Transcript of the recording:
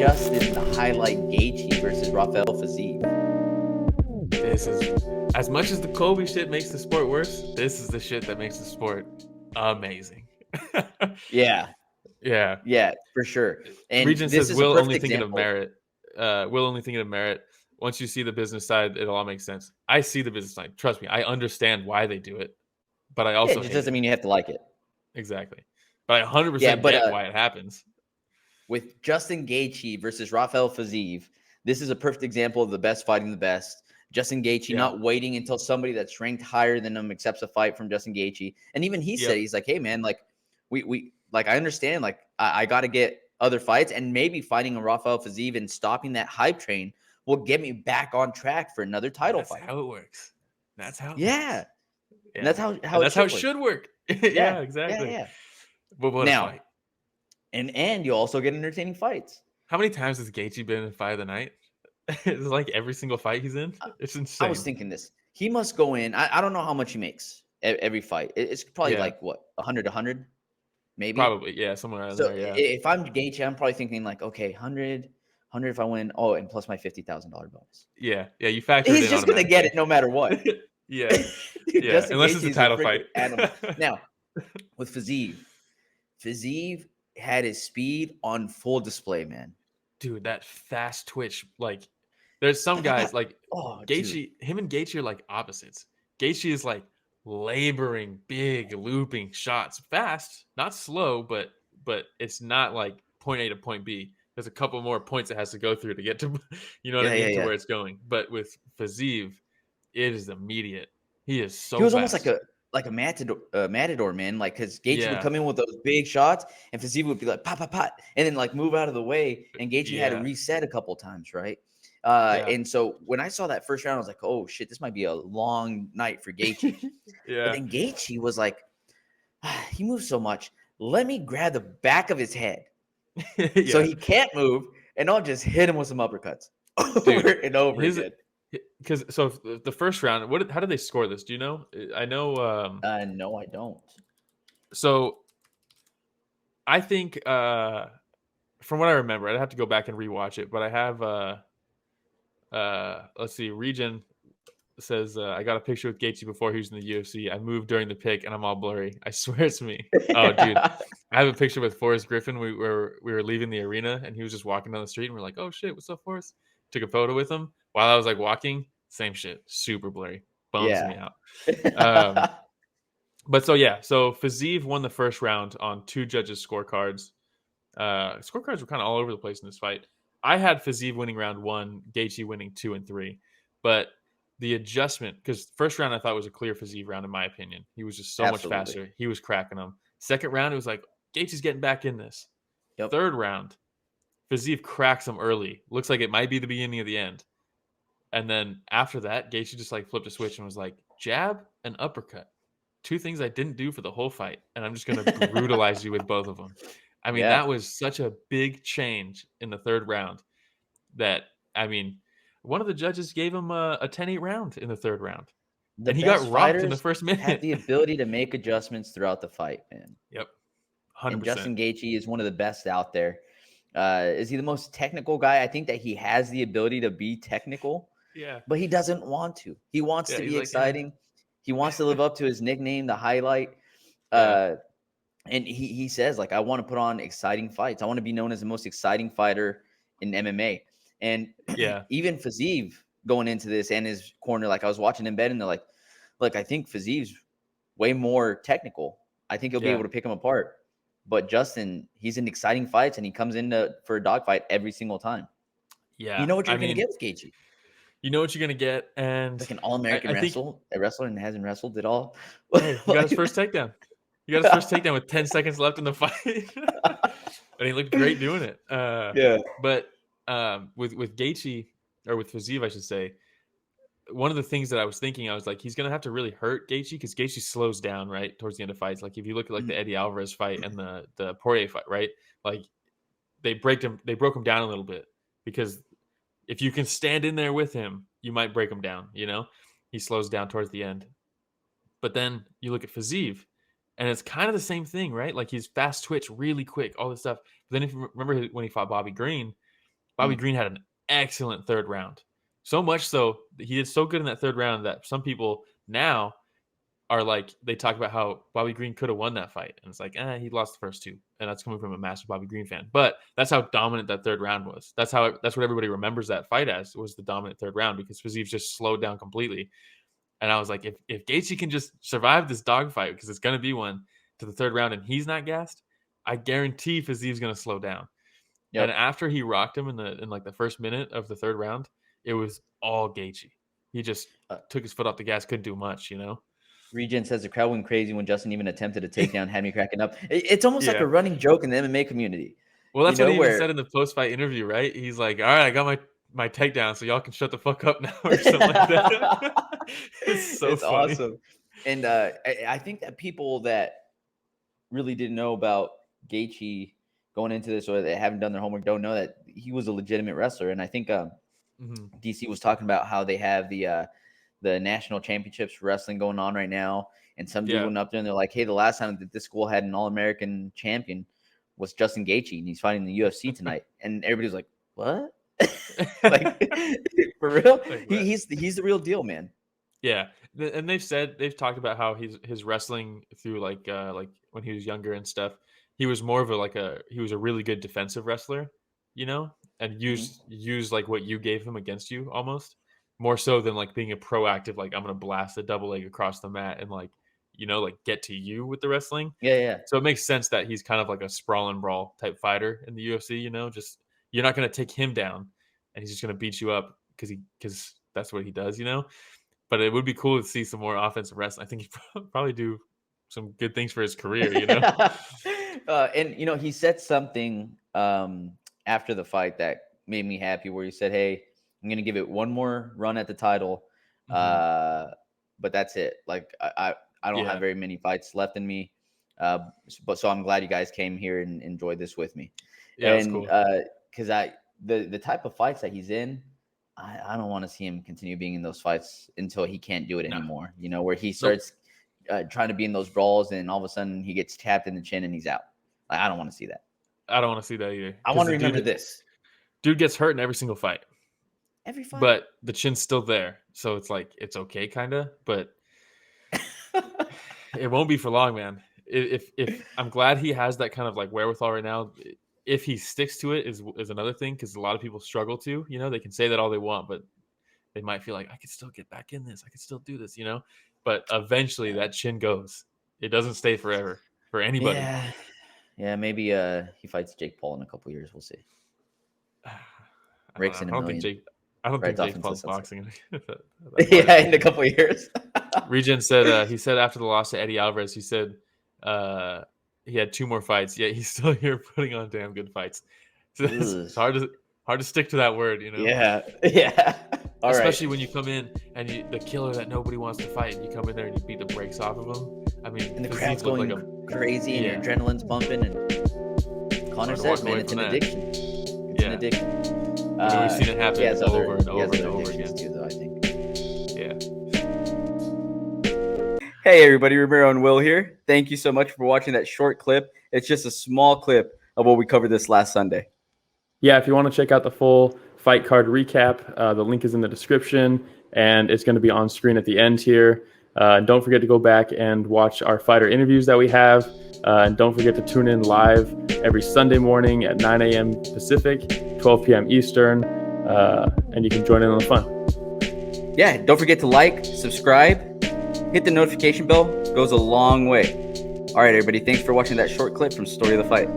Justin to highlight Gaethje versus Rafael Fiziev. This is, as much as the Kobe shit makes the sport worse, this is the shit that makes the sport amazing. Yeah, Yeah. yeah, for sure. And Regent this says is a Will perfect only thinking of example. merit. Will only thinking of merit. Once you see the business side, it'll all make sense. I see the business side. Trust me, I understand why they do it, but I Yeah, also it just hate doesn't it. mean you have to like it. Exactly. But I Yeah, 100% but get why it happens. with Justin Gaethje versus Rafael Fiziev, this is a perfect example of the best fighting the best. Justin Gaethje Yeah. not waiting until somebody that's ranked higher than him accepts a fight from Justin Gaethje. And even he said, Yep. he's like, hey man, like we like I understand, like I got to get other fights, and maybe fighting a Rafael Fiziev and stopping that hype train will get me back on track for another title That's fight. how it works. That's how it Yeah. works. And Yeah. that's how And it that's how should it work. should work. Yeah. Yeah, Yeah. exactly. Yeah. But what a Now, fight. and you also get entertaining fights. How many times has Gaethje been in Fight of the Night? It's like every single fight he's in. It's I was insane. thinking this. He must go in. I don't know how much he makes every fight. It's probably Yeah. like what, 100, maybe. Probably. Yeah, somewhere around So there. Yeah. if I'm Gaethje, I'm probably thinking like, okay, 100 if I win. Oh, and plus my $50,000 bonus. Yeah. Yeah. You factor it He's in just gonna get automatically. it no matter what. Yeah. Dude, Yeah. Justin Unless Gaethje it's a is a title freaking fight. animal. Now with Fiziev had his speed on full display, man. Dude, that fast twitch. Like, there's some guys like Oh, dude. Gaethje. Him and Gaethje are like opposites. Gaethje is like laboring, big, looping shots, fast, not slow, but it's not like point A to point B. There's a couple more points it has to go through to get to, you know what I Yeah, yeah, mean, to yeah. where it's going. But with Fiziev, it is immediate. He is He so was almost like fast. a matador, man. Like because Gaethje would Yeah, come in with those big shots, and Fiziev would be like pop, pop, pop, and then like move out of the way. And Gaethje had to yeah, reset a couple times, right? yeah, And so when I saw that first round, I was like, oh shit, this might be a long night for Gaethje. But yeah, then Gaethje was like, he moves so much. Let me grab the back of his head so yeah, he can't move, and I'll just hit him with some uppercuts over dude. and over His again. because so the first round, how did they score this? Do you know? I know. No, I don't. So I think from what I remember, I'd have to go back and rewatch it, but I have let's see, Regen says I got a picture with Gaethje before he was in the UFC. I moved during the pick and I'm all blurry. I swear it's me. Oh, dude, I have a picture with Forrest Griffin. We were leaving the arena and he was just walking down the street and we're like, oh shit, what's up, Forrest? Took a photo with him while I was like walking. Same shit, super blurry, bums Yeah. me out. But so yeah, so Fiziev won the first round on two judges' scorecards. Scorecards were kind of all over the place in this fight. I had Fiziev winning round one, Gaethje winning 2 and 3, but the adjustment, because first round I thought was a clear Fiziev round in my opinion. He was just so much Absolutely. faster. He was cracking them. Second round, it was like Gaethje's getting back in this. Yep. Third round, Fiziev cracks him early. Looks like it might be the beginning of the end. And then after that, Gaethje just like flipped a switch and was like, jab and uppercut. Two things I didn't do for the whole fight, and I'm just going to brutalize you with both of them. I mean, Yeah. that was such a big change in the third round that, I mean, one of the judges gave him a 10-8 round in the third round, The and he got best rocked in the fighters first have minute. the ability to make adjustments throughout the fight, man. Yep, And 100%. Justin Gaethje is one of the best out there. Is he the most technical guy? I think that he has the ability to be technical, Yeah, but he doesn't want to. He wants yeah, to he's be like, yeah, exciting. He wants to live up to his nickname, the highlight. yeah, Uh, and he says, like, I want to put on exciting fights. I want to be known as the most exciting fighter in MMA. And yeah, even Fiziev going into this and his corner, like I was watching him bet, and they're like, look, I think Fiziev's way more technical. I think he'll be yeah, able to pick him apart. But Justin, he's in exciting fights, and he comes in for a dogfight every single time. You yeah. know what I you're going to mean, get with Gaethje. you know what you're gonna get, and Like an I, all-American I think, wrestler and hasn't wrestled at all. hey, he got his first takedown. He got his first takedown with 10 seconds left in the fight. And he looked great doing it. Yeah. But with Gaethje, or with Fiziev, I should say, one of the things that I was thinking, I was like, he's gonna have to really hurt Gaethje because Gaethje slows down right towards the end of fights. Like if you look at like the Eddie Alvarez fight and the Poirier fight, right? Like they broke him down a little bit because if you can stand in there with him, you might break him down. You know, he slows down towards the end. But then you look at Fiziev, and it's kind of the same thing, right? Like he's fast twitch, really quick, all this stuff. But then if you remember when he fought Bobby Green, Bobby Green had an excellent third round. So much so that he did so good in that third round that some people now are like, they talk about how Bobby Green could have won that fight. And it's like, he lost the first two. And that's coming from a massive Bobby Green fan. But that's how dominant that third round was. That's what everybody remembers that fight as, was the dominant third round, because Fiziev just slowed down completely. And I was like, if Gaethje can just survive this dogfight, because it's going to be one, to the third round and he's not gassed, I guarantee Fiziev's going to slow down. Yep. And after he rocked him in like the first minute of the third round, it was all Gaethje. He just took his foot off the gas, couldn't do much, Regen says the crowd went crazy when Justin even attempted a takedown, had me cracking up. It's almost like a running joke in the MMA community. Well, that's what he even said in the post-fight interview, right? He's like, all right, I got my takedown, so y'all can shut the fuck up now, or something like that. It's funny. Awesome. And I think that people that really didn't know about Gaethje going into this, or they haven't done their homework, don't know that he was a legitimate wrestler. And I think DC was talking about how they have the national championships for wrestling going on right now. And some dude went up there and they're like, hey, the last time that this school had an All-American champion was Justin Gaethje, and he's fighting in the UFC tonight. And everybody's like, what? Like, for real? He's the real deal, man. Yeah. And they've talked about how his wrestling through like when he was younger and stuff, he was more of he was a really good defensive wrestler, and use like what you gave him against you almost, more so than like being a proactive, like I'm going to blast a double leg across the mat and like get to you with the wrestling. Yeah. So it makes sense that he's kind of like a sprawl and brawl type fighter in the UFC, just you're not going to take him down and he's just going to beat you up because that's what he does, But it would be cool to see some more offensive wrestling. I think he'd probably do some good things for his career, And he said something after the fight that made me happy, where he said, hey, I'm going to give it one more run at the title, but that's it. Like, I don't have very many fights left in me, so I'm glad you guys came here and enjoyed this with me. Yeah, and that's cool. Because the type of fights that he's in, I don't want to see him continue being in those fights until he can't do it anymore. Where he starts trying to be in those brawls, and all of a sudden he gets tapped in the chin and he's out. Like, I don't want to see that. I don't want to see that either. I want to remember this. Dude gets hurt in every single fight. Every fight. But the chin's still there. So it's like, it's okay, kind of. But it won't be for long, man. If I'm glad he has that kind of like wherewithal right now. If he sticks to it is another thing, because a lot of people struggle to, they can say that all they want, but they might feel like, I could still get back in this. I could still do this, But eventually that chin goes. It doesn't stay forever for anybody. Yeah, maybe he fights Jake Paul in a couple years. We'll see. Rakes in $1 million. I don't think Jake Paul's boxing. Yeah, in a couple of years. Regen said he said after the loss to Eddie Alvarez, he said he had 2 more fights, yet he's still here putting on damn good fights. So it's hard to stick to that word, Yeah. Especially when you come in and the killer that nobody wants to fight, and you come in there and you beat the brakes off of him. I mean, and the crowd's going crazy, and your adrenaline's bumping. And Connor says, man, it's an addiction. It's an addiction. We've seen it happen over and over and over again. Too, though, I think. Yeah. Hey, everybody, Romero and Will here. Thank you so much for watching that short clip. It's just a small clip of what we covered this last Sunday. Yeah, if you want to check out the full fight card recap, the link is in the description, and it's going to be on screen at the end here. Don't forget to go back and watch our fighter interviews that we have. And don't forget to tune in live every Sunday morning at 9 a.m. Pacific, 12 p.m. Eastern, and you can join in on the fun. Yeah, don't forget to like, subscribe, hit the notification bell. It goes a long way. All right, everybody, thanks for watching that short clip from Story of the Fight.